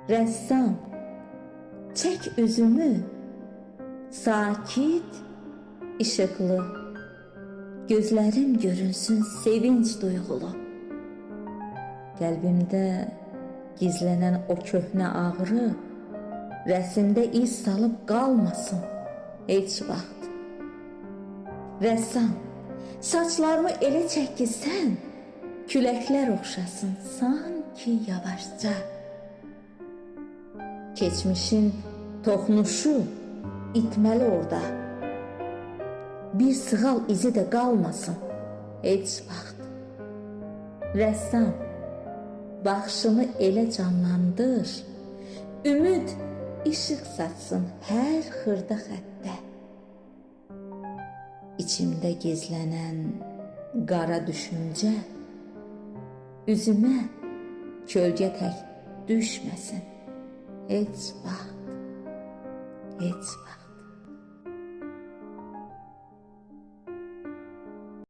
Rəssam, çək üzümü, sakit, işıqlı, gözlərim görünsün sevinç duyğulu. Qəlbimdə gizlənən o köhnə ağrı rəsmdə iz salıb qalmasın heç vaxt. Rəssam, saçlarımı elə çək ki sən küləklər oxşasın sanki yavaşca. Keçmişin toxunuşu itməli orada. Bir sığal izi də qalmasın heç vaxt. Rəssam, baxışımı elə canlandır, ümid işıq saçsın hər xırda xəttə. İçimdə gizlənən qara düşüncə üzümə kölgə tək düşməsin heç vaxt, heç vaxt.